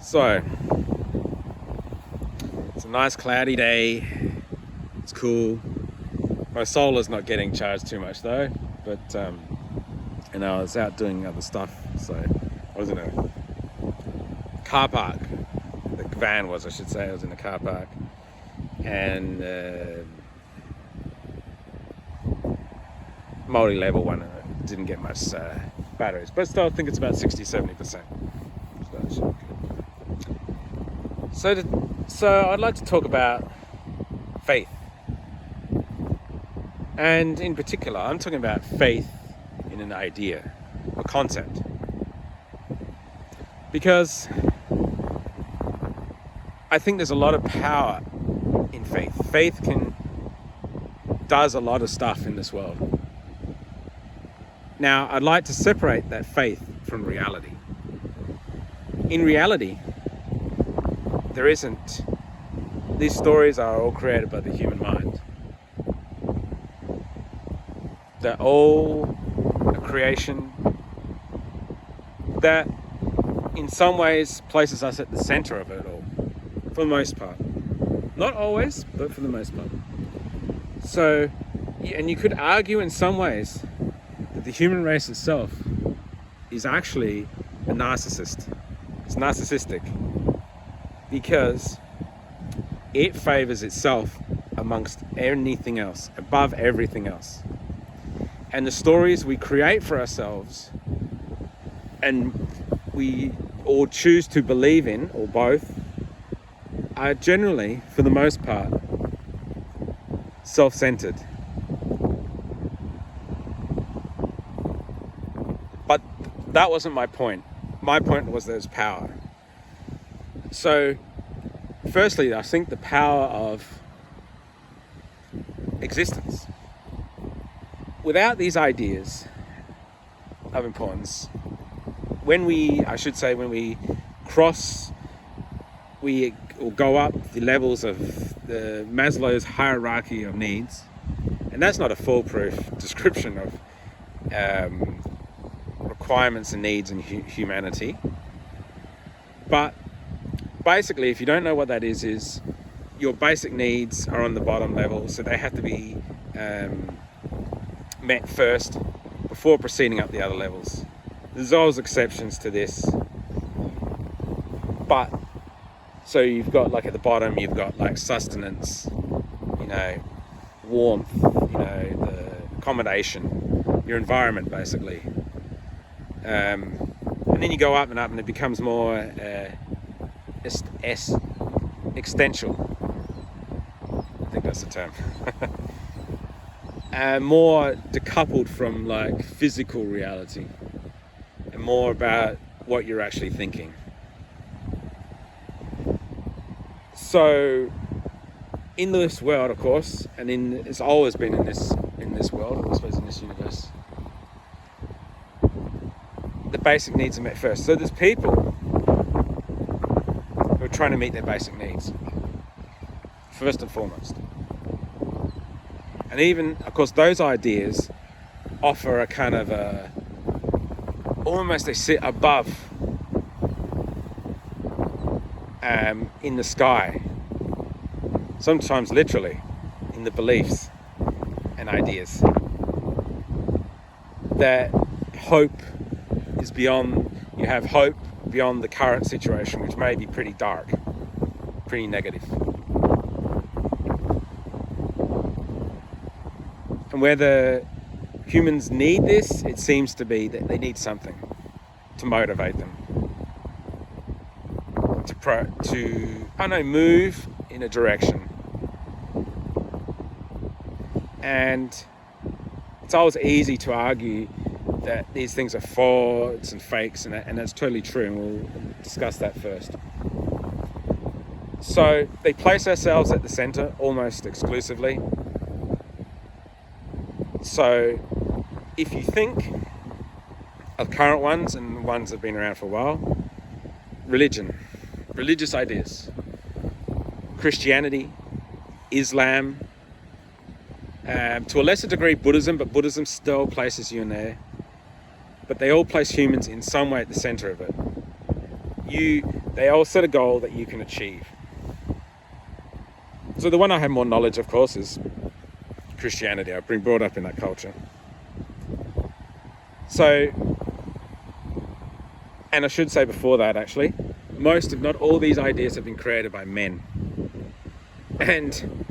So, it's a nice cloudy day. It's cool. My solar's not getting charged too much though, but and I was out doing other stuff, so I was in a car park. The van was, I should say. I was in a car park, and multi-level one. Didn't get much batteries, but still I think it's about 60-70%. So I'd like to talk about faith, and in particular I'm talking about faith in an idea, a concept, because I think there's a lot of power in faith. Faith does a lot of stuff in this world. Now, I'd like to separate that faith from reality. In reality, there isn't. These stories are all created by the human mind. They're all a creation that in some ways places us at the center of it all, for the most part. Not always, but for the most part. So, and you could argue in some ways that the human race itself is actually a narcissist. It's narcissistic because it favors itself amongst anything else, above everything else. And the stories we create for ourselves and we all choose to believe in, or both, are generally, for the most part, self-centered. But that wasn't my point. My point was there's power. So, firstly, I think the power of existence. Without these ideas of importance, when we will go up the levels of the Maslow's hierarchy of needs, and that's not a foolproof description of requirements and needs in humanity, but basically, if you don't know what that is your basic needs are on the bottom level, so they have to be met first before proceeding up the other levels. There's always exceptions to this, but so you've got, like, at the bottom you've got like sustenance, warmth, the accommodation, your environment basically, and then you go up and up and it becomes more existential. I think that's the term. More decoupled from like physical reality and more about what you're actually thinking. So in this world, of course, and it's always been in this world, I suppose in this universe, the basic needs are met first. So there's people who are trying to meet their basic needs first and foremost. And even, of course, those ideas offer a kind of almost they sit above in the sky, sometimes literally in the beliefs and ideas, that hope is beyond, you have hope beyond the current situation, which may be pretty dark, pretty negative. And whether humans need this, it seems to be that they need something to motivate them to move in a direction. And it's always easy to argue that these things are frauds and fakes, and that's totally true, and we'll discuss that first. So they place ourselves at the center almost exclusively. So if you think of current ones and ones that have been around for a while, religious ideas, Christianity, Islam, to a lesser degree Buddhism, but Buddhism still places you in there. But they all place humans in some way at the center of it. They all set a goal that you can achieve. So the one I have more knowledge, of course, is Christianity. I've been brought up in that culture. So, and I should say before that, actually, most, if not all, these ideas have been created by men. And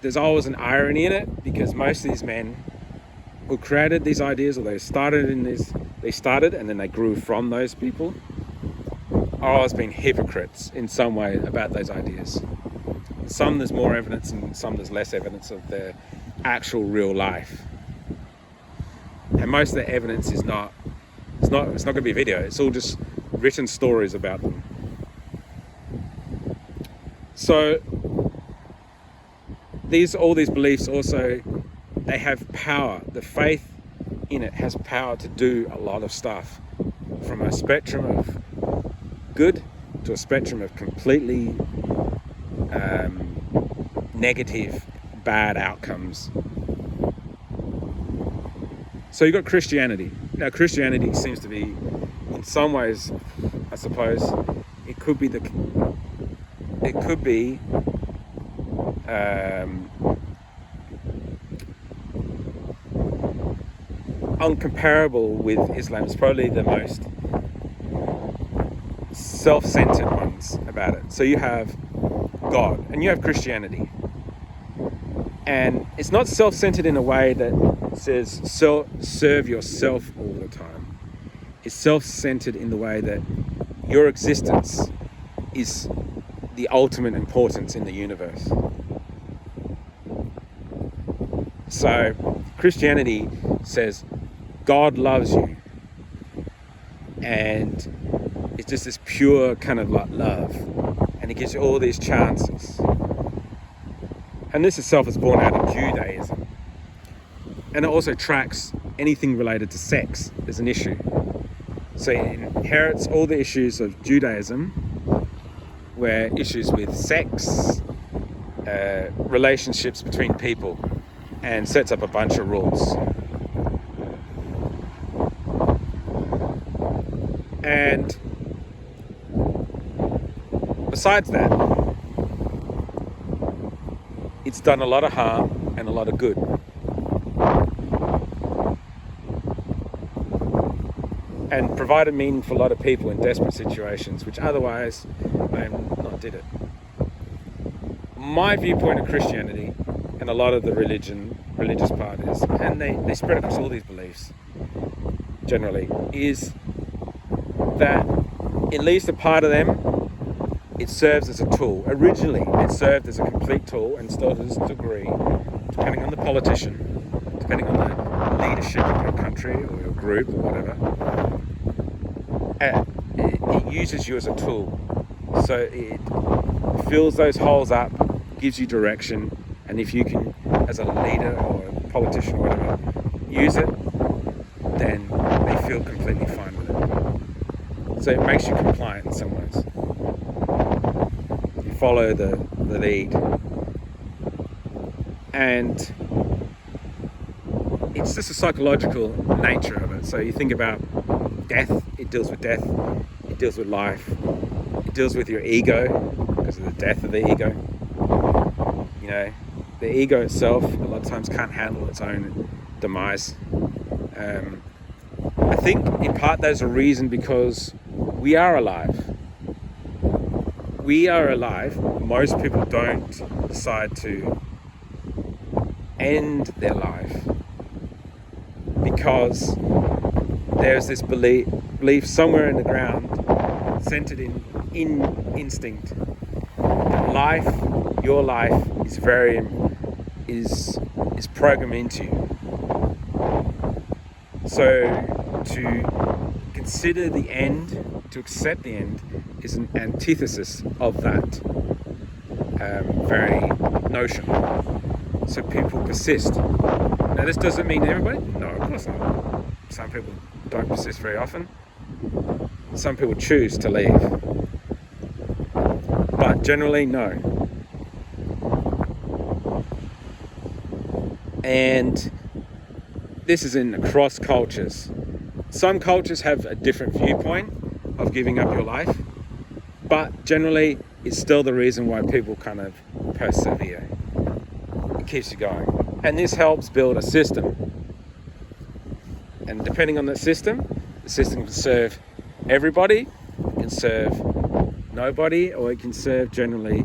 there's always an irony in it, because most of these men who created these ideas, or they started and then they grew from those people, are always been hypocrites in some way about those ideas. Some there's more evidence, and some there's less evidence of their actual real life. And most of the evidence is not going to be video. It's all just written stories about them. So all these beliefs also, they have power. The faith in it has power to do a lot of stuff, from a spectrum of good to a spectrum of completely negative, bad outcomes. So you've got Christianity. Now, Christianity seems to be, in some ways, I suppose, it could be uncomparable with Islam. It's probably the most self-centered ones about it. So you have God and you have Christianity, and it's not self-centered in a way that says serve yourself all the time. It's self-centered in the way that your existence is the ultimate importance in the universe. So Christianity says God loves you, and it's just this pure kind of like love, and it gives you all these chances. And this itself is born out of Judaism, and it also tracks anything related to sex as an issue. So it inherits all the issues of Judaism, where issues with sex, relationships between people, and sets up a bunch of rules. And besides that, it's done a lot of harm and a lot of good. And provided meaning for a lot of people in desperate situations, which otherwise may not did it. My viewpoint of Christianity and a lot of the religious parties, and they spread across all these beliefs generally, is that at least a part of them, it serves as a tool. Originally, it served as a complete tool, and still to this degree, depending on the politician, depending on the leadership of your country or your group or whatever, it uses you as a tool. So it fills those holes up, gives you direction, and if you can, as a leader or a politician or whatever, use it, then they feel completely fine with it. So it makes you compliant in some ways. You follow the lead. And it's just a psychological nature of it. So you think about death, it deals with death, it deals with life, it deals with your ego, because of the death of the ego. You know, the ego itself a lot of times can't handle its own demise. I think in part there's a reason, because we are alive. We are alive. Most people don't decide to end their life because there's this belief somewhere in the ground, centered in instinct, that life, your life, is programmed into you. So to consider the end, to accept the end, is an antithesis of that very notion. So people persist. Now this doesn't mean everybody. No, of course not. Some people don't persist very often. Some people choose to leave. But generally, no. And this is in across cultures. Some cultures have a different viewpoint of giving up your life. But generally, it's still the reason why people kind of persevere. It keeps you going. And this helps build a system. And depending on the system can serve everybody, it can serve nobody, or it can serve generally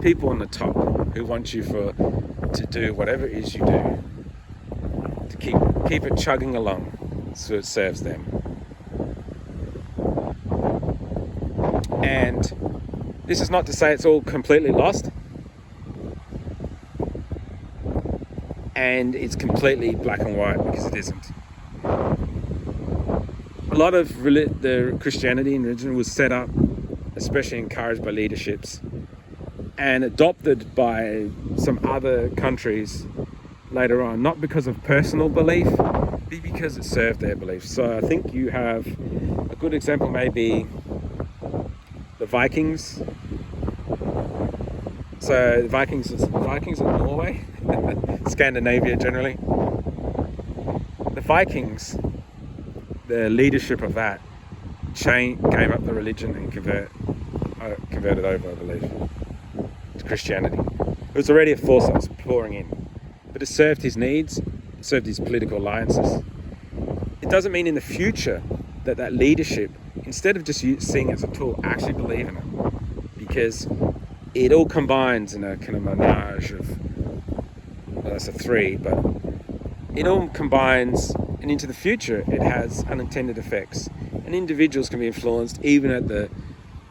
people on the top who want you to do whatever it is you do, to keep it chugging along so it serves them. And this is not to say it's all completely lost and it's completely black and white, because it isn't. A lot of the Christianity and religion was set up, especially encouraged by leaderships, and adopted by some other countries later on, not because of personal belief, but because it served their beliefs. So I think you have a good example, maybe the Vikings. So the Vikings in Norway, Scandinavia generally. The Vikings, the leadership of that gave up the religion and converted over, I believe, to Christianity. It was already a force that was pouring in, but it served his needs, it served his political alliances. It doesn't mean in the future that leadership, instead of just seeing it as a tool, actually believe in it, because it all combines in a kind of menage of, well, that's a three, but it all combines, and into the future it has unintended effects, and individuals can be influenced even at the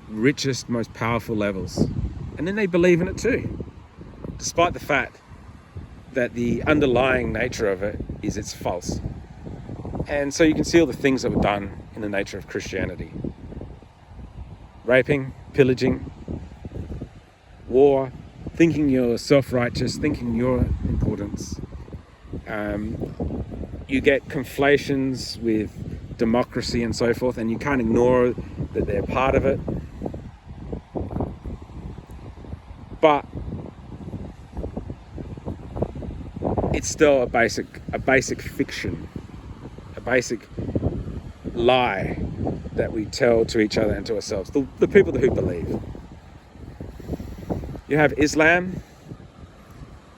richest, most powerful levels, and then they believe in it too, despite the fact that the underlying nature of it is it's false. And so you can see all the things that were done in the nature of Christianity: raping, pillaging, war, thinking you're self-righteous, thinking you're importance. You get conflations with democracy and so forth, and you can't ignore that they're part of it. But it's still a basic fiction, a basic lie that we tell to each other and to ourselves, the people who believe. You have Islam.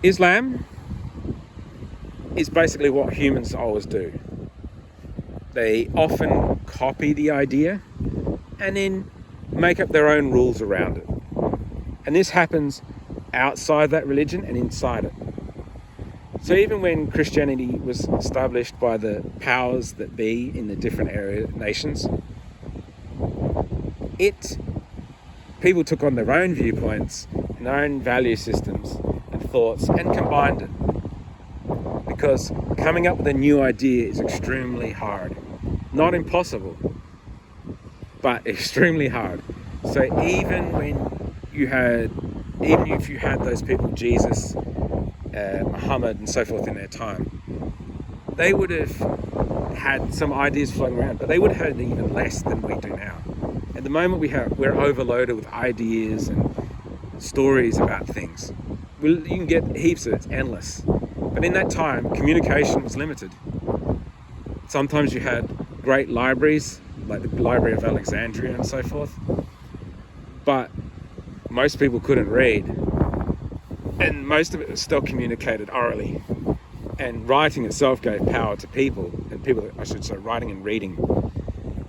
Islam is basically what humans always do. They often copy the idea and then make up their own rules around it. And this happens outside that religion and inside it. So even when Christianity was established by the powers that be in the different nations, people took on their own viewpoints and their own value systems and thoughts and combined it. Because coming up with a new idea is extremely hard. Not impossible, but extremely hard. So even if you had those people, Jesus, Muhammad and so forth in their time, they would have had some ideas floating around, but they would have had even less than we do now. At the moment we're overloaded with ideas and stories about things. You can get heaps of it, it's endless. But in that time, communication was limited. Sometimes you had great libraries, like the Library of Alexandria and so forth, but most people couldn't read. And most of it was still communicated orally. And writing itself gave power to people, writing and reading.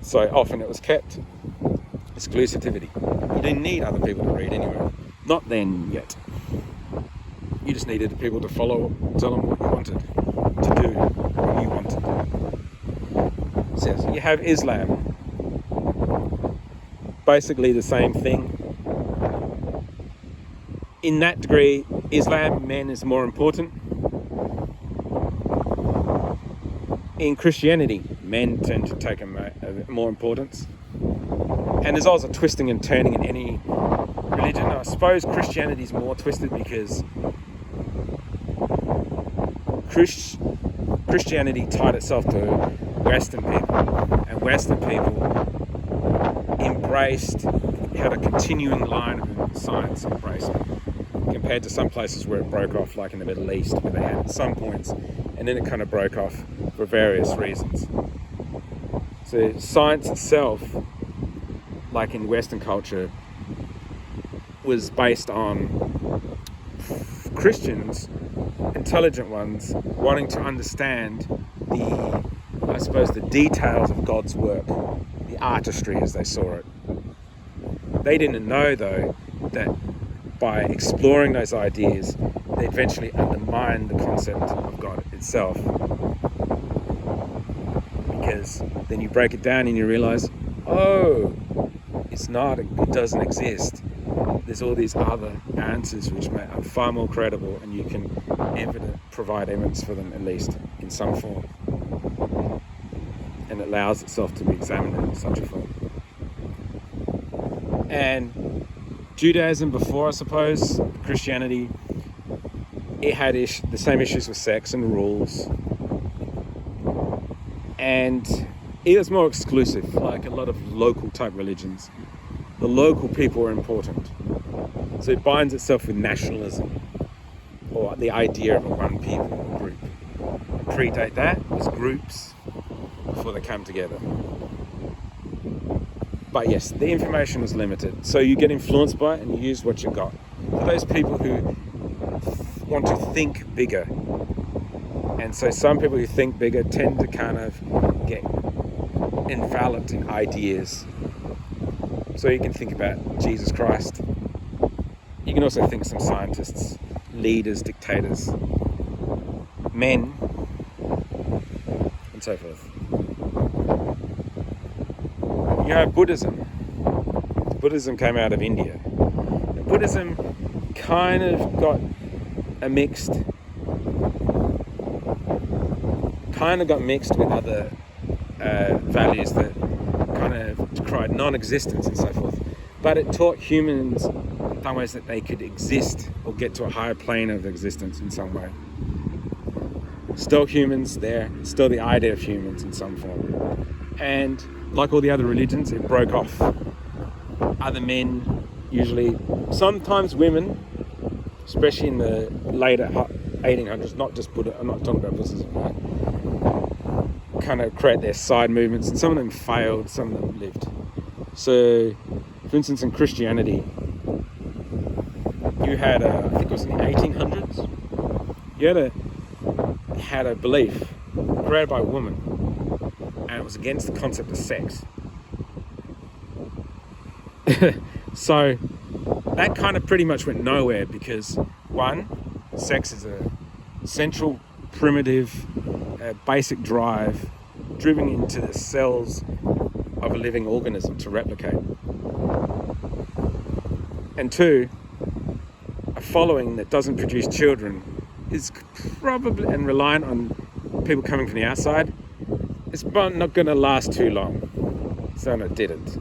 So often it was kept exclusivity. You didn't need other people to read anyway. Not then yet. You just needed people to tell them what you wanted, to do what you wanted. So you have Islam. Basically the same thing. In that degree, Islam, man is more important. In Christianity, men tend to take a more importance. And there's also twisting and turning in any religion. I suppose Christianity is more twisted because Christianity tied itself to Western people, and Western people had a continuing line of science embracement, compared to some places where it broke off, like in the Middle East, where they had some points, and then it kind of broke off for various reasons. So science itself, like in Western culture, was based on Christians, intelligent ones, wanting to understand the details of God's work, the artistry as they saw it. They didn't know, though, that by exploring those ideas, they eventually undermine the concept of God itself. Because then you break it down and you realize, oh, it doesn't exist. There's all these other answers which are far more credible, and you can provide evidence for them, at least in some form. And it allows itself to be examined in such a form. And Judaism before, I suppose, Christianity, it had the same issues with sex and rules. And it was more exclusive, like a lot of local type religions. The local people are important. So it binds itself with nationalism, or the idea of a one people group. And predate that was groups before they come together. But yes, the information was limited. So you get influenced by it and you use what you got. For those people who want to think bigger, and so some people who think bigger tend to kind of get enveloped in ideas. So you can think about Jesus Christ. You can also think some scientists, leaders, dictators, men, and so forth. You have Buddhism. Buddhism came out of India. Now, Buddhism kind of got mixed with other values that kind of decried non-existence and so forth. But it taught humans in some ways that they could exist or get to a higher plane of existence in some way. Still humans there, still the idea of humans in some form. And like all the other religions, it broke off. Other men, usually, sometimes women, especially in the later 1800s, not just Buddha, I'm not talking about Buddhism, right? Kind of create their side movements, and some of them failed, some of them lived. So, for instance, in Christianity, you had I think it was in the 1800s, you had a belief created by a woman, and it was against the concept of sex. So that kind of pretty much went nowhere because, one, sex is a central, primitive, basic drive driven into the cells of a living organism to replicate. And two, a following that doesn't produce children is probably, and reliant on people coming from the outside, it's not going to last too long. So it didn't.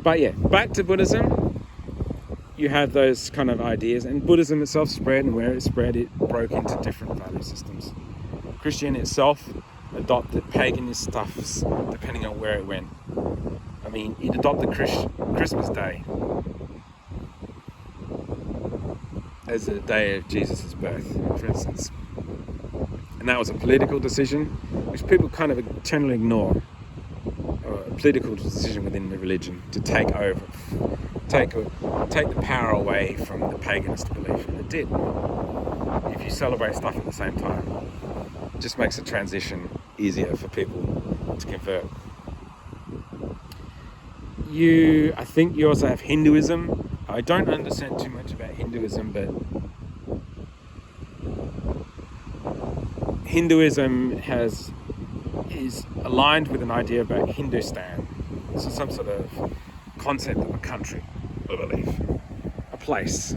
But yeah, back to Buddhism, you have those kind of ideas, and Buddhism itself spread, and where it spread, it broke into different value systems. Christianity itself adopted paganist stuffs depending on where it went. I mean, it adopted Christmas Day as the day of Jesus' birth, for instance. And that was a political decision, which people kind of generally ignore. A political decision within the religion to take the power away from the paganist belief, and it did. If you celebrate stuff at the same time, it just makes the transition easier for people to convert. I think you also have Hinduism. I don't understand too much about Hinduism, but Hinduism is aligned with an idea about Hindustan. So some sort of concept of a country, I believe, a place.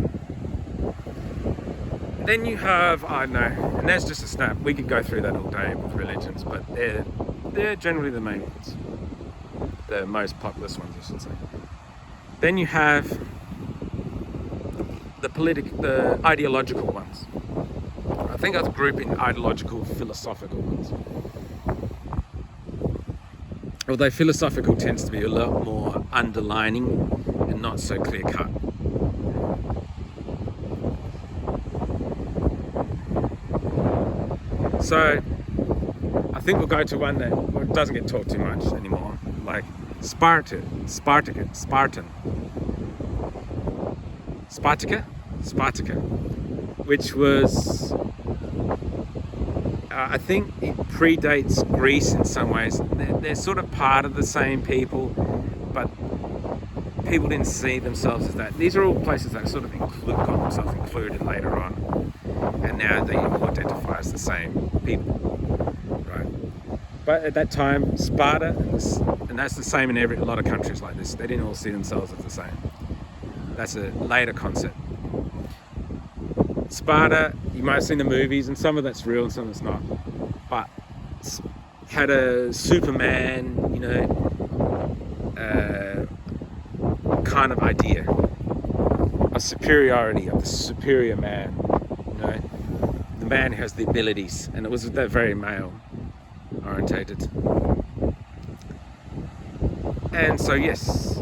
Then you have, I don't know, and that's just a snap. We could go through that all day with religions, but they're generally the main ones, the most populous ones, I should say. Then you have the ideological ones. I think I'd group in ideological, philosophical ones. Although philosophical tends to be a lot more underlining and not so clear-cut. So I think we'll go to one that doesn't get talked too much anymore, like Spartica, which was, I think it predates Greece in some ways. They're sort of part of the same people, but people didn't see themselves as that. These are all places that sort of got themselves included later on, and now they all identify as the same people, right? But at that time, Sparta, and that's the same in a lot of countries like this, they didn't all see themselves as the same. That's a later concept. Sparta, you might have seen the movies, and some of that's real and some of it's not, but had a Superman, kind of idea of superiority, of the superior man, the man who has the abilities, and it was very male orientated. And so yes,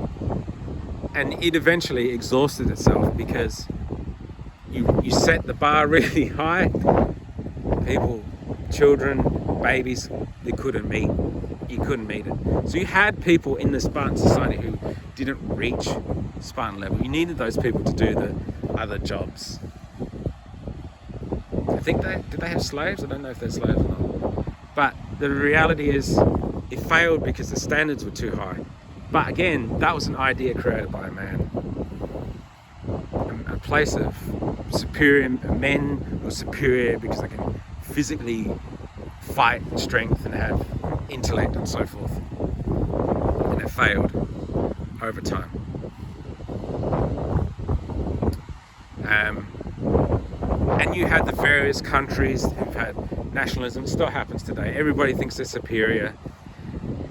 and it eventually exhausted itself because you set the bar really high. People, children, babies, you couldn't meet it. So you had people in the Spartan society who didn't reach Spartan level. You needed those people to do the other jobs. I think did they have slaves? I don't know if they're slaves or not. But the reality is it failed because the standards were too high. But again, that was an idea created by a man. A place of superior men who are superior because they can physically fight, strength, and have intellect and so forth. And it failed over time. And you had the various countries who've had nationalism. It still happens today. Everybody thinks they're superior.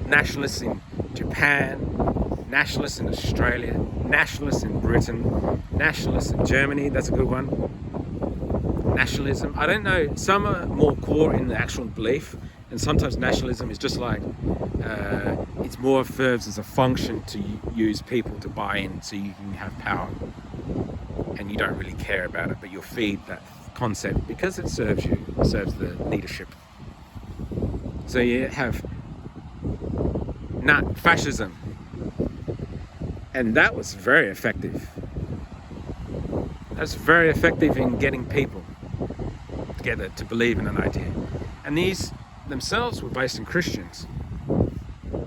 Nationalists in Japan, nationalists in Australia, nationalists in Britain, nationalists in Germany, that's a good one. Nationalism, I don't know, some are more core in the actual belief, and sometimes nationalism is just like, it's more serves as a function to use people to buy in so you can have power. And you don't really care about it, but you'll feed that concept because it serves you, it serves the leadership. So you have fascism, and that was very effective. That's very effective in getting people together to believe in an idea. And these themselves were based in Christians.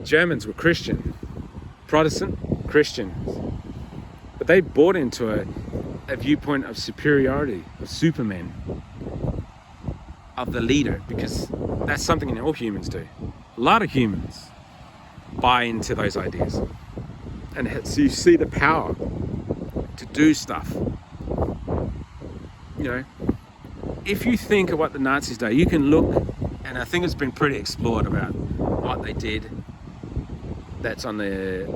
Germans were Christian, Protestant Christians, but they bought into a viewpoint of superiority, of supermen, of the leader, because that's something that all humans do. A lot of humans buy into those ideas. And so you see the power to do stuff. If you think of what the Nazis did, you can look, and I think it's been pretty explored about what they did that's on the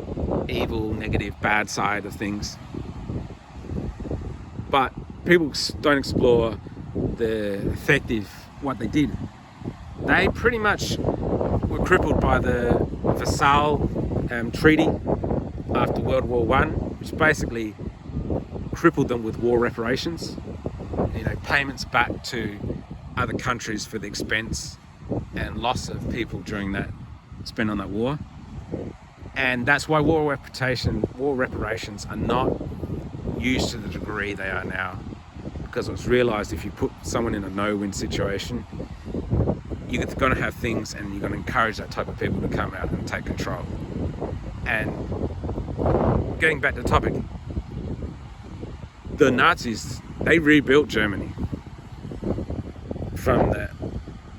evil, negative, bad side of things. But people don't explore the effective, what they did. They pretty much were crippled by the Versailles Treaty after World War I, which basically crippled them with war reparations, payments back to other countries for the expense and loss of people during that spent on that war. And that's why war reparations are not used to the degree they are now, because it was realized if you put someone in a no-win situation, you're going to have things, and you're going to encourage that type of people to come out and take control. And getting back to the topic, the Nazis, they rebuilt Germany from that.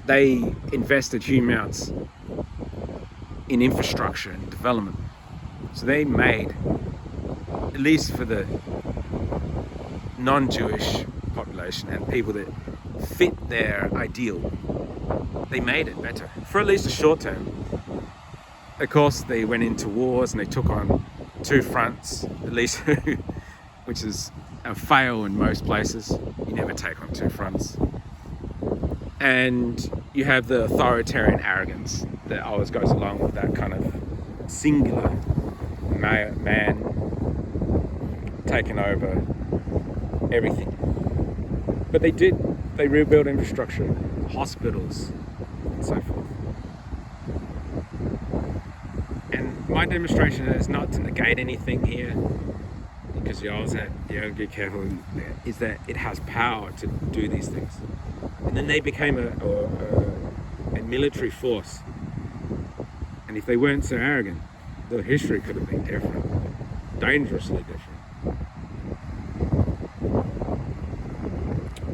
They invested huge amounts in infrastructure and development. So they made, at least for the non-Jewish population and people that fit their ideal, they made it better for at least a short term. Of course, they went into wars and they took on two fronts, at least, which is a fail in most places. You never take on two fronts. And you have the authoritarian arrogance that always goes along with that kind of singular man taking over everything. But they did. They rebuilt infrastructure, hospitals, and so forth. And my demonstration is not to negate anything here, because you always have to be careful, is that it has power to do these things. And then they became a military force. And if they weren't so arrogant, the history could have been different, dangerously different.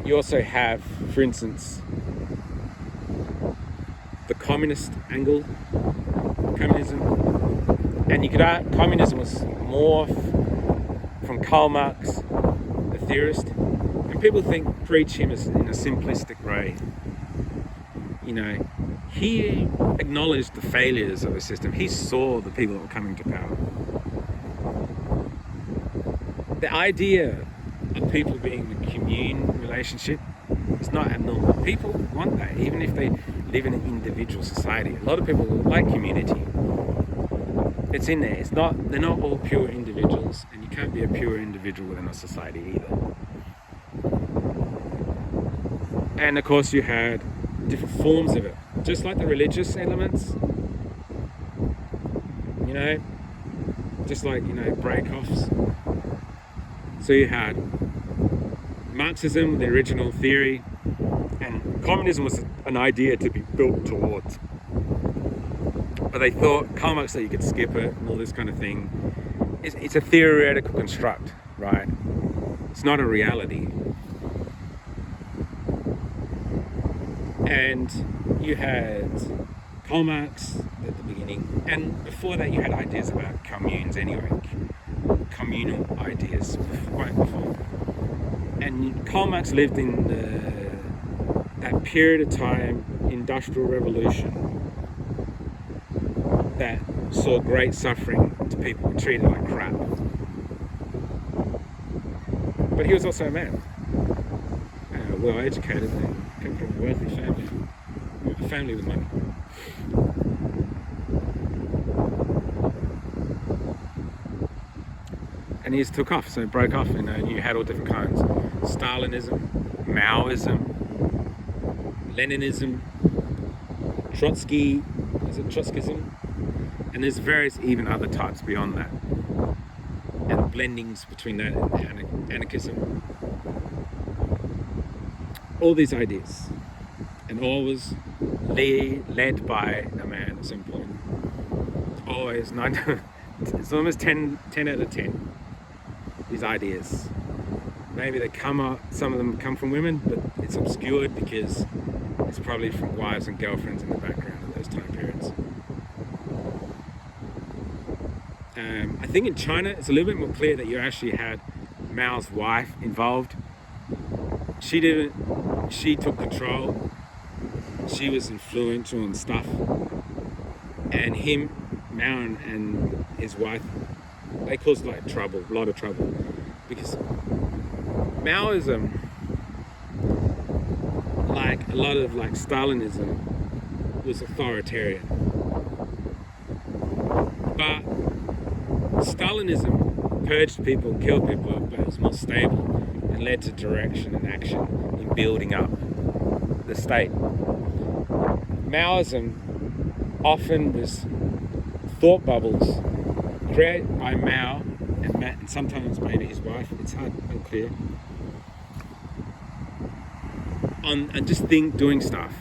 You also have, for instance, the communist angle, communism. And you could argue communism was more from Karl Marx, the theorist. And people preach him as in a simplistic way. You know, he acknowledged the failures of the system. He saw the people that were coming to power. The idea of people being in a commune relationship is not abnormal. People want that, even if they live in an individual society. A lot of people like community. It's in there. They're not all pure individuals, and you can't be a pure individual within a society either. And of course you had different forms of it, just like the religious elements, you know, just like, you know, break-offs. So you had Marxism, the original theory, and communism was an idea to be built towards. But they thought, Karl Marx said you could skip it and all this kind of thing. It's a theoretical construct, right? It's not a reality. And you had Karl Marx at the beginning, and before that you had ideas about communes anyway, communal ideas right before. And Karl Marx lived in that period of time, Industrial Revolution, that saw great suffering to people treated like crap. But he was also a man, well educated, and came from a wealthy family, a family with money. And he just took off, so it broke off, and you had all different kinds. Stalinism, Maoism, Leninism, Trotskyism, and there's various even other types beyond that, and blendings between that and anarchism. All these ideas, and all was led by a man at some point. Always, it's almost 10 out of 10, these ideas. Maybe some of them come from women, but it's obscured because it's probably from wives and girlfriends in the background of those time periods. I think in China, it's a little bit more clear that you actually had Mao's wife involved. She took control. She was influential and stuff. And Mao and his wife, they caused a lot of trouble. Because Maoism, like a lot of Stalinism, was authoritarian. But Stalinism purged people, killed people, but it was more stable and led to direction and action in building up the state. Maoism often was thought bubbles created by Mao and sometimes maybe his wife, it's unclear, and just doing stuff,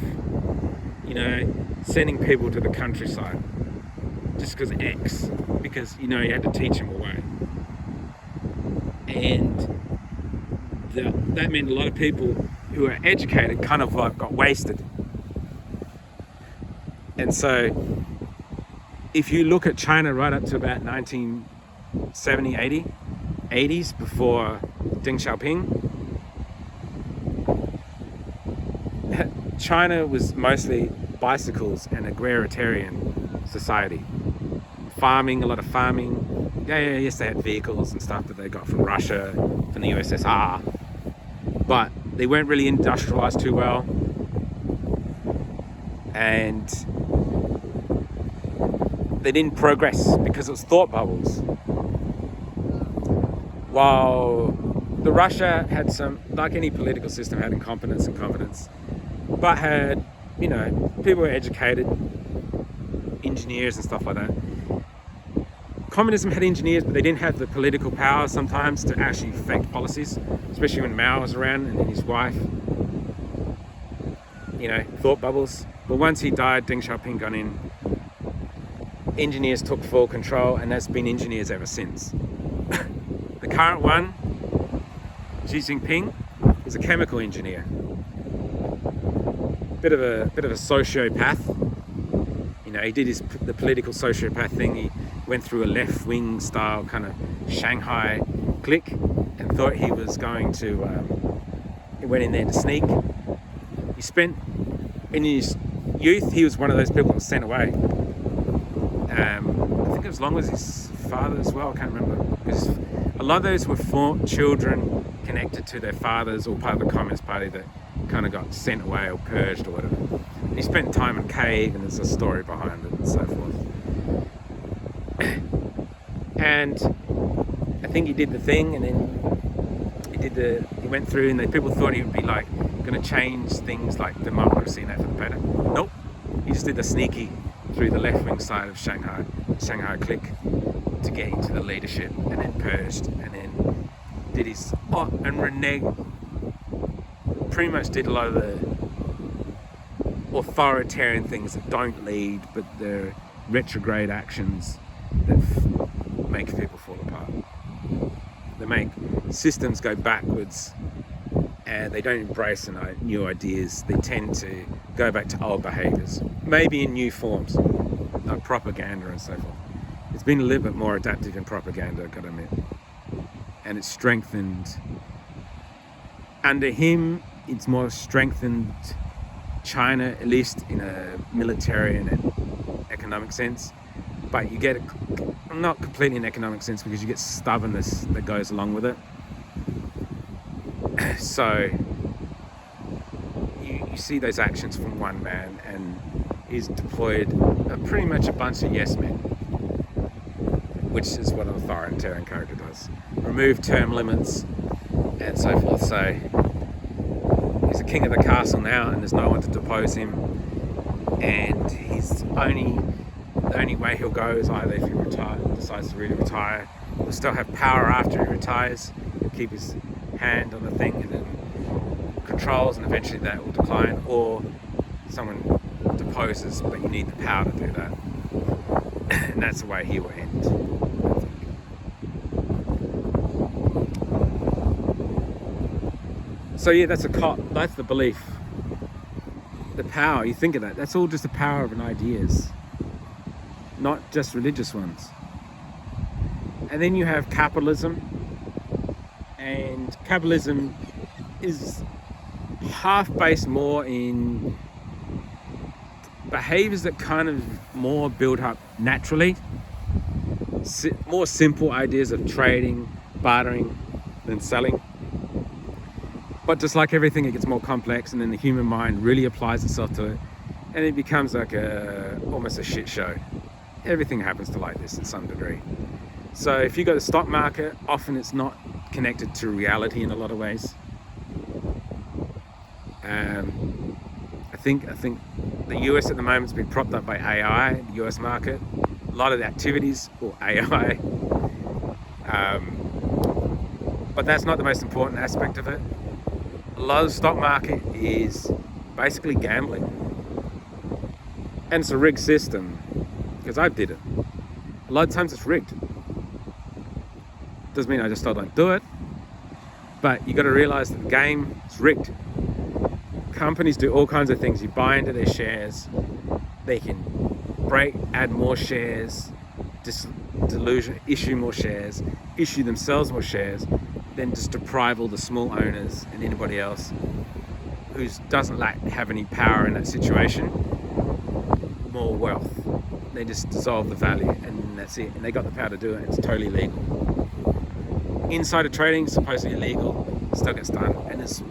sending people to the countryside just because you had to teach them a way. And that meant a lot of people who were educated kind of got wasted. And so if you look at China right up to about 1970, 80s before Deng Xiaoping, China was mostly bicycles and agrarian society. Farming, a lot of farming. Yes, they had vehicles and stuff that they got from Russia, from the USSR, but they weren't really industrialized too well. And they didn't progress because it was thought bubbles. While the Russia had some, like any political system, had incompetence and competence, but had, people were educated, engineers and stuff like that. communism had engineers, but they didn't have the political power sometimes to actually affect policies, especially when Mao was around and then his wife, thought bubbles. But once he died, Deng Xiaoping got in, engineers took full control, and there's been engineers ever since. The current one, Xi Jinping, is a chemical engineer. Bit of a sociopath. He did the political sociopath thing. He went through a left-wing style kind of Shanghai clique and thought he was going to. He went in there to sneak. He spent in his youth. He was one of those people that was sent away. I think as long as his father as well. I can't remember, because a lot of those were children connected to their fathers or part of the Communist Party that kind of got sent away or purged or whatever. And he spent time in a cave, and there's a story behind it and so forth. And I think he did the thing, and then he went through, and people thought he would be like going to change things like democracy and that for the better. Nope. He just did the sneaky through the left-wing side of Shanghai clique to get into the leadership, and then purged, and then did his and reneged. Pretty much did a lot of the authoritarian things that don't lead, but they're retrograde actions that make people fall apart. They make systems go backwards, and they don't embrace new ideas. They tend to go back to old behaviours, maybe in new forms, like propaganda and so forth. It's been a little bit more adaptive in propaganda, I've got to admit. And it's strengthened. Under him, it's more strengthened China, at least in a military and an economic sense. But you get not completely in economic sense, because you get stubbornness that goes along with it. So you see those actions from one man, and he's deployed pretty much a bunch of yes men, which is what an authoritarian character does. Remove term limits and so forth. So he's the king of the castle now, and there's no one to depose him. And the only way he'll go is either if he decides to really retire. He'll still have power after he retires. He'll keep his hand on the thing and then controls, and eventually that will decline, or someone deposes, but you need the power to do that. And that's the way he will end, I think. So yeah, that's the belief. The power, you think of that, that's all just the power of ideas, not just religious ones. And then you have capitalism, and capitalism is half based more in behaviors that kind of more build up naturally, more simple ideas of trading, bartering than selling. But just like everything, it gets more complex, and then the human mind really applies itself to it, and it becomes like almost a shit show. Everything happens to like this in some degree. So if you go to the stock market, often it's not connected to reality in a lot of ways. I think the US at the moment has been propped up by AI, the US market. A lot of the activities or AI. But that's not the most important aspect of it. A lot of the stock market is basically gambling. And it's a rigged system, because I did it. A lot of times it's rigged. Doesn't mean I just don't do it, but you got to realize that the game is rigged. Companies do all kinds of things. You buy into their shares, they can add more shares, issue more shares, issue themselves more shares, then just deprive all the small owners and anybody else who doesn't have any power in that situation more wealth. They just dissolve the value, and that's it. And they got the power to do it. It's totally legal. Insider trading is supposedly illegal, still gets done, and it's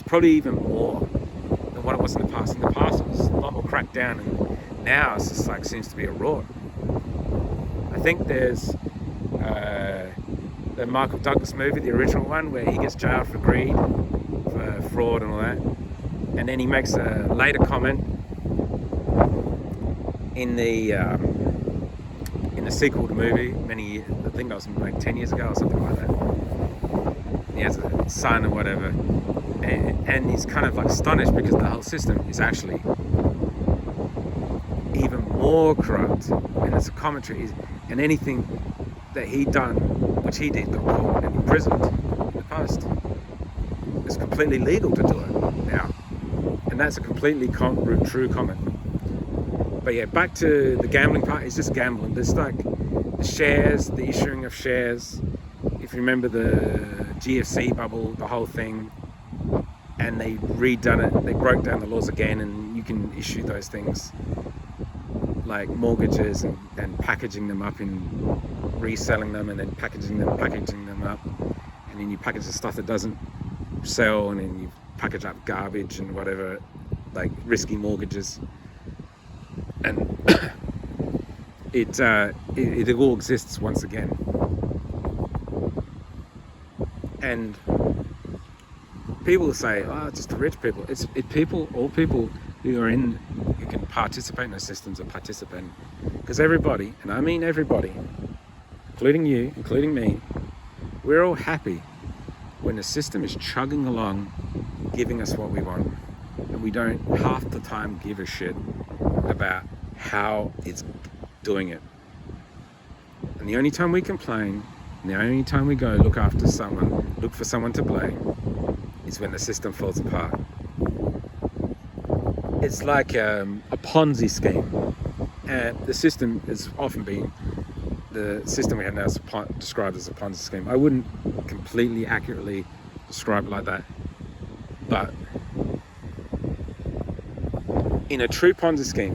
probably even more than what it was in the past. In the past, it was a lot more cracked down, and now it's just like seems to be a rort. I think there's the Michael Douglas movie, the original one, where he gets jailed for greed, for fraud and all that, and then he makes a later comment in the a sequel to the movie many years, I think that was like 10 years ago or something like that. He has a son or whatever, and he's kind of like astonished because the whole system is actually even more corrupt, and it's a commentary, and anything that he'd done, which he did, got caught and imprisoned in the past. It's completely legal to do it now, and that's a completely true comment. But yeah, back to the gambling part. It's just gambling. There's like the shares, the issuing of shares. If you remember the GFC bubble, the whole thing, and they redone it. They broke down the laws again, and you can issue those things like mortgages and packaging them up in reselling them, and then packaging them up, and then you package the stuff that doesn't sell, and then you package up garbage and whatever, like risky mortgages, and it all exists once again. And people say, oh, it's just the rich people. All people who can participate in the systems are participating. Because everybody, and I mean everybody, including you, including me, we're all happy when the system is chugging along, giving us what we want. And we don't half the time give a shit about how it's doing it. And the only time we complain, and the only time we go look for someone to blame, is when the system falls apart. It's like a Ponzi scheme. And the system has often been, the system we have now is described as a Ponzi scheme. I wouldn't completely accurately describe it like that, but in a true Ponzi scheme,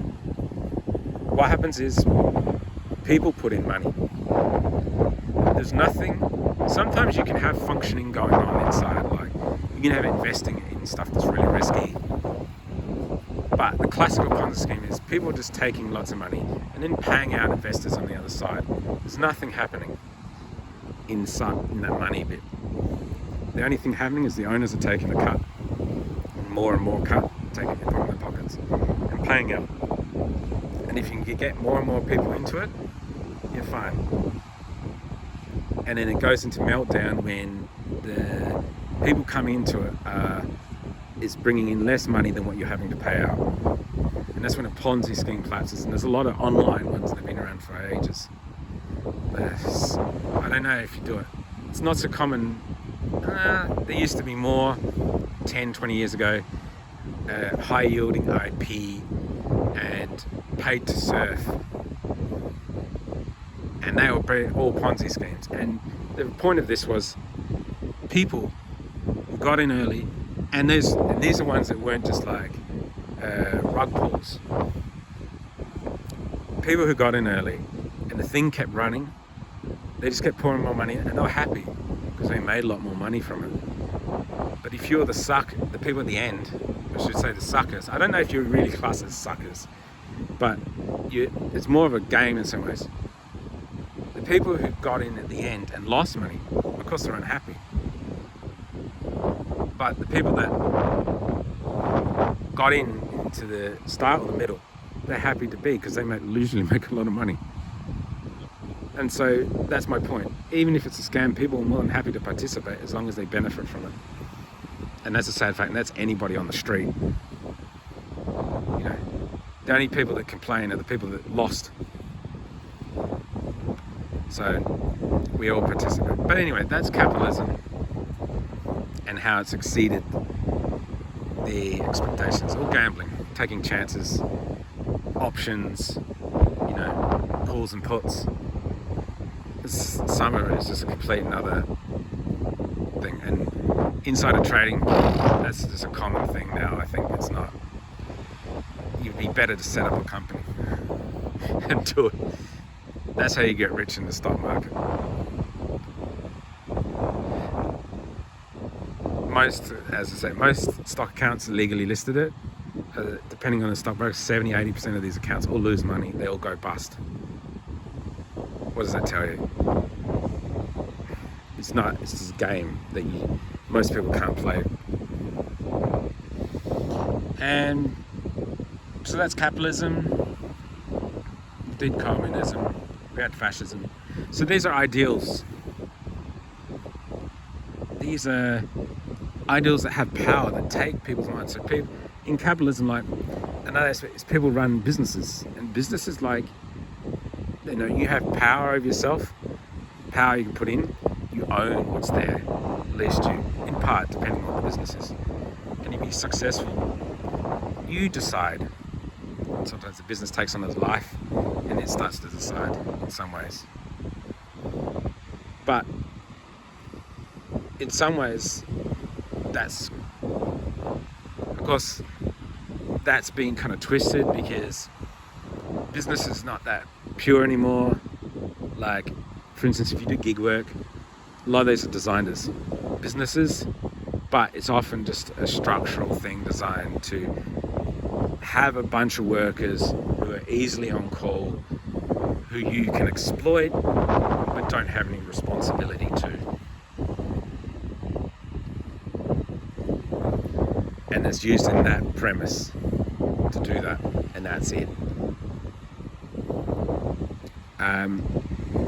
what happens is people put in money. There's nothing, sometimes you can have functioning going on inside, like you can have investing in stuff that's really risky. But the classical Ponzi scheme is people just taking lots of money and then paying out investors on the other side. There's nothing happening in that money bit. The only thing happening is the owners are taking a cut, and more cut, taking it from their pockets and paying out. And if you can get more and more people into it, you're fine. And then it goes into meltdown when the people coming into it is bringing in less money than what you're having to pay out. And that's when a Ponzi scheme collapses. And there's a lot of online ones that have been around for ages. I don't know if you do it. It's not so common. There used to be more 10, 20 years ago. High yielding IP and paid to surf. And they were all Ponzi schemes. And the point of this was people who got in early, and these are ones that weren't just like rug pulls. People who got in early and the thing kept running, they just kept pouring more money in, and they were happy because they made a lot more money from it. But if you're the people at the end, I should say the suckers, I don't know if you really class as suckers, but it's more of a game in some ways. The people who got in at the end and lost money, of course they're unhappy. But the people that got into the start or the middle, they're happy to be because they usually make a lot of money. And so that's my point. Even if it's a scam, people are more than happy to participate as long as they benefit from it. And that's a sad fact, and that's anybody on the street. You know, the only people that complain are the people that lost. So we all participate. But anyway, that's capitalism and how it's exceeded the expectations. All gambling, taking chances, options, calls and puts. Some of it is just a complete another thing. And insider trading, that's just a common thing now. I think it's not. You'd be better to set up a company and do it. That's how you get rich in the stock market. Most stock accounts are legally listed it. Depending on the stockbroker, 70-80% of these accounts all lose money. They all go bust. What does that tell you? It's just a game that most people can't play. And so that's capitalism. We did communism. We had fascism. So these are ideals. These are ideals that have power, that take people's minds. So people in capitalism, like another aspect is people run businesses, and businesses like, you know, you have power over yourself, power you can put in, you own what's there, at least you, in part, depending on what the business is. Can you be successful? You decide. Sometimes the business takes on its life and it starts to decide in some ways. But in some ways, that's, of course, that's been kind of twisted because business is not that pure anymore. Like, for instance, if you do gig work, a lot of these are designed as businesses, but it's often just a structural thing designed to have a bunch of workers who are easily on call, who you can exploit, but don't have any responsibility to. And it's used in that premise to do that, and that's it.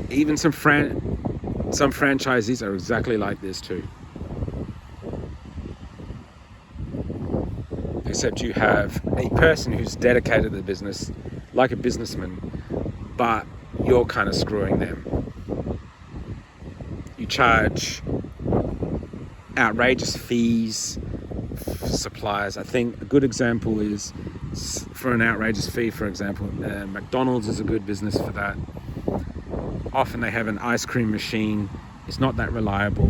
Even some franchisees are exactly like this too. Except you have a person who's dedicated to the business, like a businessman, but you're kind of screwing them. You charge outrageous fees for suppliers. I think a good example is, for an outrageous fee, for example, McDonald's is a good business for that. Often they have an ice cream machine. It's not that reliable.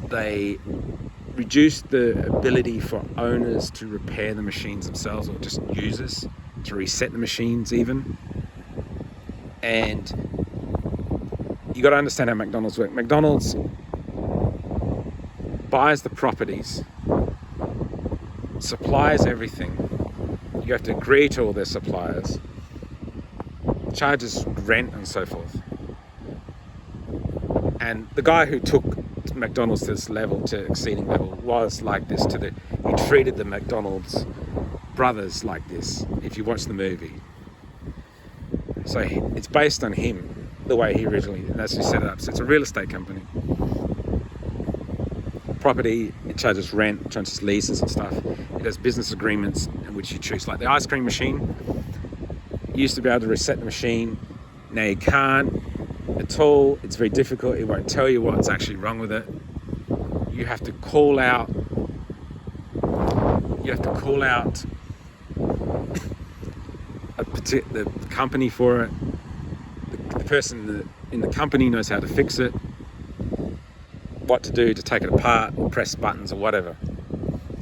They reduce the ability for owners to repair the machines themselves, or just users to reset the machines even. And you got to understand how McDonald's work. McDonald's buys the properties, supplies everything. You have to agree to all their suppliers, charges rent and so forth. And the guy who took McDonald's to this level, to exceeding level, was like this he treated the McDonald's brothers like this, if you watch the movie. So it's based on him, the way he originally, that's who set it up. So it's a real estate company. Property, it charges rent, it charges leases and stuff. It has business agreements in which you choose. Like the ice cream machine, you used to be able to reset the machine. Now you can't at all. It's very difficult. It won't tell you what's actually wrong with it. You have to call out the company for it. The person in the company knows how to fix it, what to do to take it apart, or press buttons or whatever.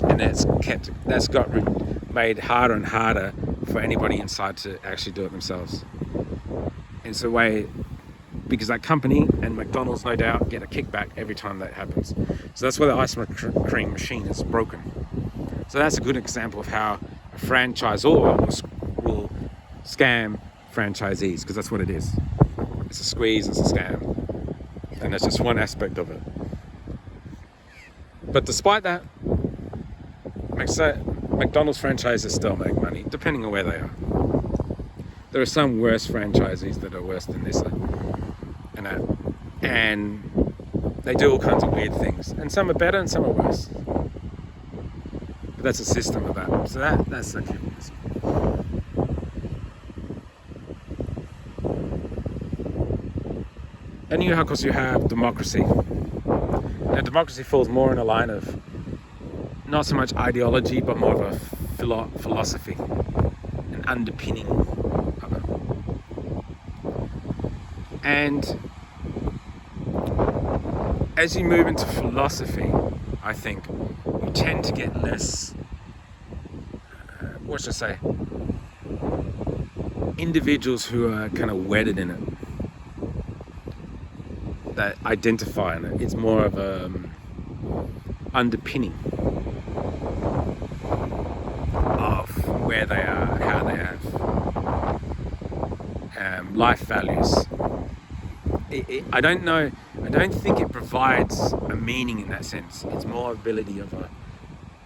And that's got made harder and harder for anybody inside to actually do it themselves. And it's a way, because that company and McDonald's no doubt get a kickback every time that happens. So that's why the ice cream machine is broken. So that's a good example of how a franchisor will scam franchisees, because that's what it is. It's a squeeze, it's a scam. And that's just one aspect of it. But despite that, McDonald's franchises still make money, depending on where they are. There are some worse franchisees that are worse than this, and they do all kinds of weird things. And some are better and some are worse. But that's a system of that. So that's the capitalism. And of course, you have democracy. Now, democracy falls more in a line of not so much ideology, but more of a philosophy, an underpinning of it. And as you move into philosophy, I think you tend to get less, what should I say, individuals who are kind of wedded in it, that identify in it. It's more of a underpinning of where they are, how they have life values. I don't think it provides a meaning in that sense. It's more ability of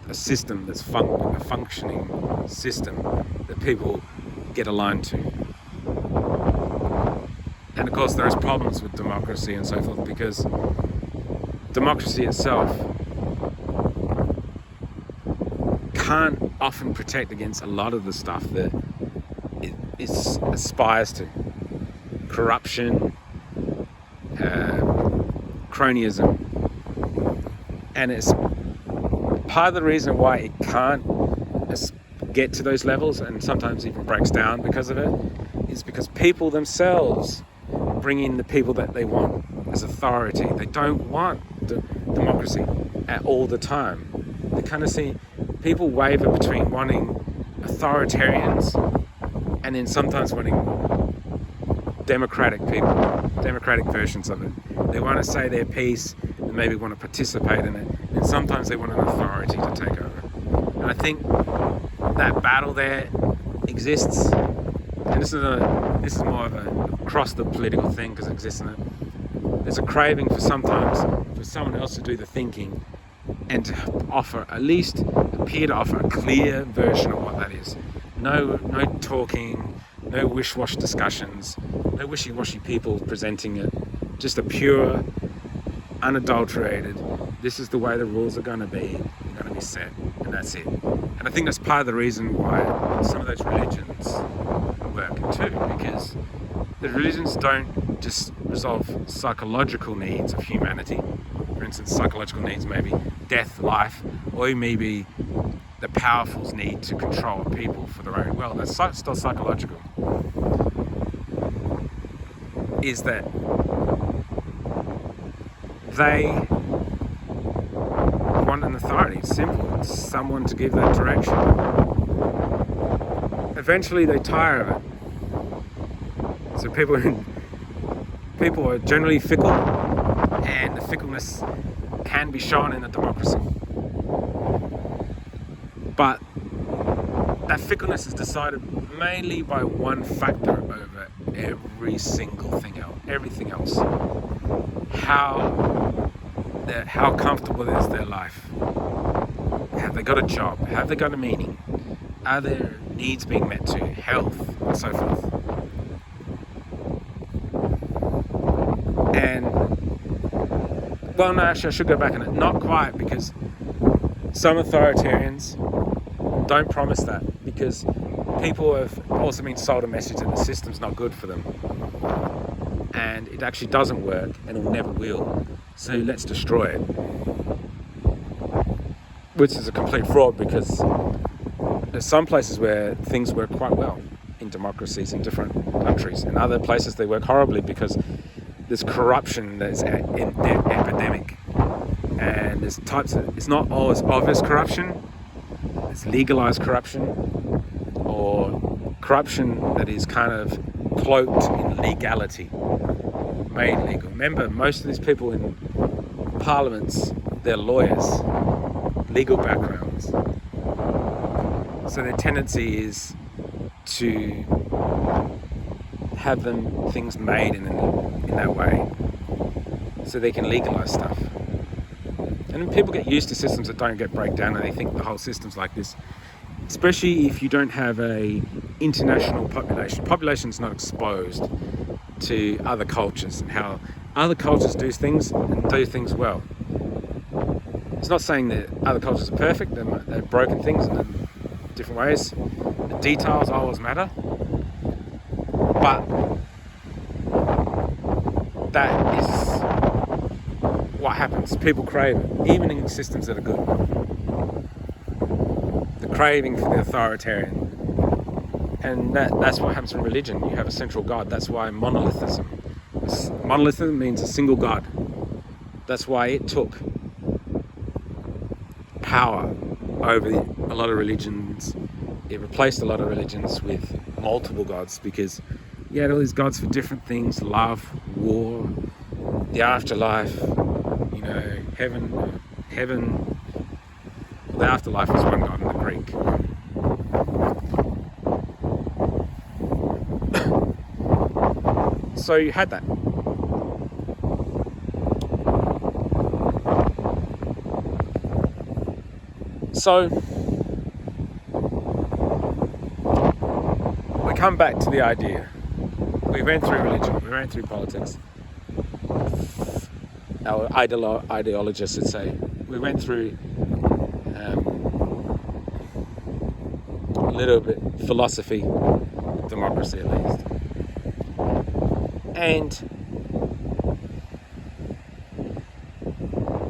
a system that's a functioning system that people get aligned to. And of course there is problems with democracy and so forth, because democracy itself can't often protect against a lot of the stuff that it aspires to. Corruption, cronyism. And it's part of the reason why it can't get to those levels, and sometimes even breaks down because of it, is because people themselves bring in the people that they want as authority. They don't want democracy at all the time. They kind of see people waver between wanting authoritarians and then sometimes wanting democratic people, democratic versions of it. They want to say their piece and maybe want to participate in it, and sometimes they want an authority to take over. And I think that battle there exists, and this is more of a across the political thing, because it exists in it. There's a craving for sometimes for someone else to do the thinking and to offer, at least appear to offer, a clear version of what that is. No talking, no wish-wash discussions, no wishy-washy people presenting it. Just a pure, unadulterated, this is the way the rules are going to be set, and that's it. And I think that's part of the reason why some of those religions work too, because the religions don't just resolve psychological needs of humanity. For instance, psychological needs may be death, life, or maybe the powerful's need to control people for their own will. That's still psychological. Is that they want an authority. It's simple. It's someone to give that direction. Eventually they tire of it. So people are generally fickle, and the fickleness can be shown in a democracy. But that fickleness is decided mainly by one factor over every single thing else, everything else. How comfortable is their life? Have they got a job? Have they got a meaning? Are their needs being met too? Health, and so forth. And, well, no, actually I should go back on it. Not quite, because some authoritarians don't promise that, because people have also been sold a message that the system's not good for them. And it actually doesn't work, and it never will. So let's destroy it. Which is a complete fraud, because there's some places where things work quite well in democracies in different countries. In other places they work horribly because there's corruption that's epidemic. And there's types of, it's not always obvious corruption. It's legalized corruption, or corruption that is kind of cloaked in legality, made legal. Remember, most of these people in parliaments, they're lawyers, legal backgrounds. So their tendency is to have things made in that way, so they can legalize stuff. And then people get used to systems that don't get breakdown, and they think the whole system's like this. Especially if you don't have a international population. Population's not exposed to other cultures and how other cultures do things and do things well. It's not saying that other cultures are perfect. They've broken things in different ways. The details always matter. But that is what happens. People crave it, even in systems that are good. The craving for the authoritarian. And that's what happens in religion. You have a central God. That's why monotheism. Monotheism means a single God. That's why it took power over a lot of religions. It replaced a lot of religions with multiple gods, because you had all these gods for different things: love, war, the afterlife, heaven. The afterlife was one god in the Greek. So you had that. So we come back to the idea We went through religion, we went through politics. Our ideologists would say we went through a little bit philosophy, democracy at least, and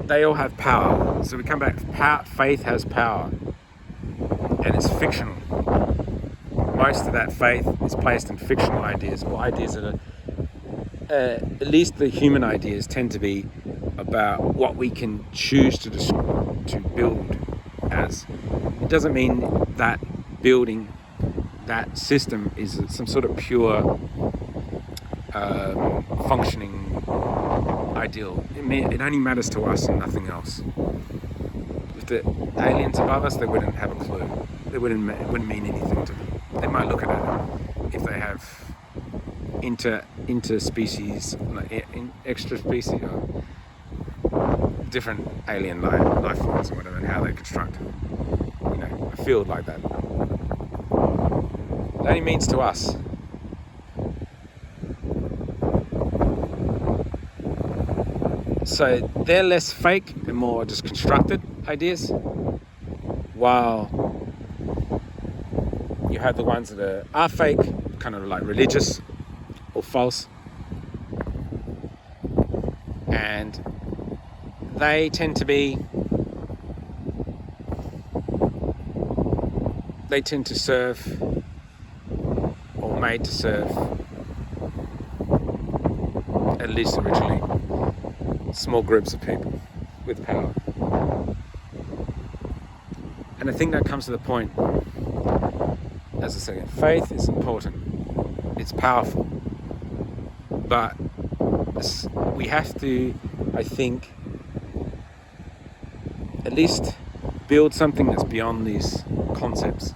they all have power. So we come back to faith has power, and it's fictional. Most of that faith is placed in fictional ideas, or ideas that are, at least the human ideas tend to be about what we can choose to build as. It doesn't mean that building that system is some sort of pure functioning ideal. It only matters to us and nothing else. If the aliens above us, they wouldn't have a clue. It wouldn't mean anything to them. They might look at it if they have interspecies, extra species, or different alien life forms or whatever, and how they construct, a field like that. It only means to us. So they're less fake and more just constructed ideas, while you have the ones that are fake, kind of like religious or false, and they tend to serve, or made to serve, at least originally, small groups of people with power. And I think that comes to the point, as I said, faith is important, it's powerful, but we have to, I think, at least build something that's beyond these concepts.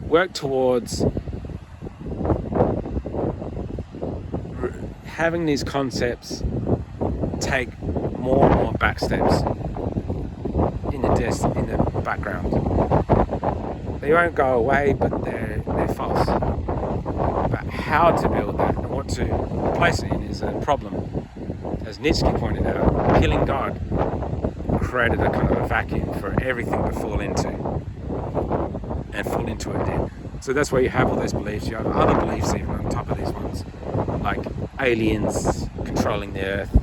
Work towards having these concepts take more and more back steps in the background. They won't go away, but they're false. But how to build that and what to place it in is a problem. As Nietzsche pointed out, killing God created a kind of a vacuum for everything to fall into, and fall into it then. So that's why you have all those beliefs. You have other beliefs even on top of these ones, like aliens controlling the earth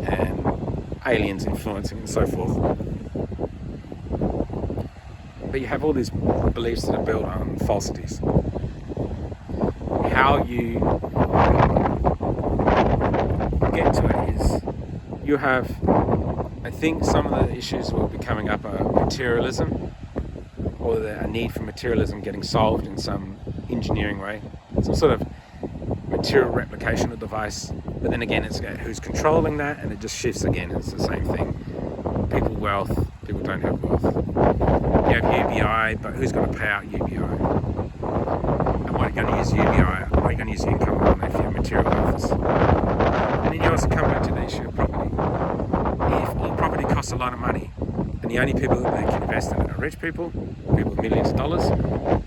and aliens influencing and so forth. But you have all these beliefs that are built on falsities. How you get to it is you have, I think some of the issues will be coming up are materialism, or a need for materialism getting solved in some engineering way, some sort of material replicational device. But then again, it's who's controlling that, and it just shifts again. It's the same thing. People wealth, people don't have wealth. You have UBI, but who's going to pay out UBI? And what are you going to use UBI? What are you going to use income on if you're material wealth? And then you also come back to the issue of property. If all property costs a lot of money, and the only people that they can invest in are rich people with millions of dollars,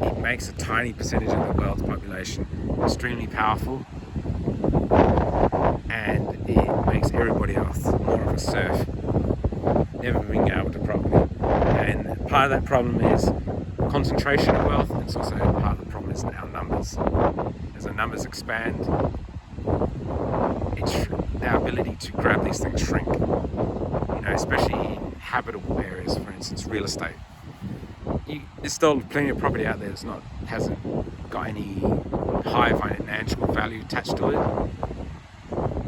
it makes a tiny percentage of the world's population extremely powerful, and it makes everybody else more of a serf, never being able to property. And part of that problem is concentration of wealth. It's also part of the problem is our numbers. As the numbers expand, our ability to grab these things shrink. Especially in habitable areas, for instance, real estate. There's still plenty of property out there that hasn't got any high financial value attached to it,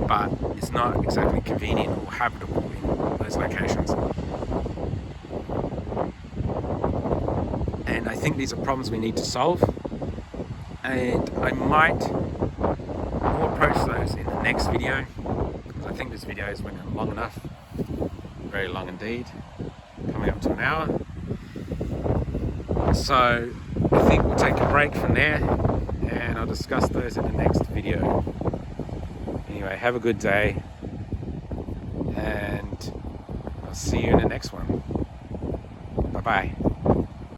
but it's not exactly convenient or habitable in those locations. And I think these are problems we need to solve, and I might more approach those in the next video, because I think this video has went long enough. Very long indeed, coming up to an hour. So I think we'll take a break from there, and I'll discuss those in the next video. Anyway, have a good day, and I'll see you in the next one. Bye bye.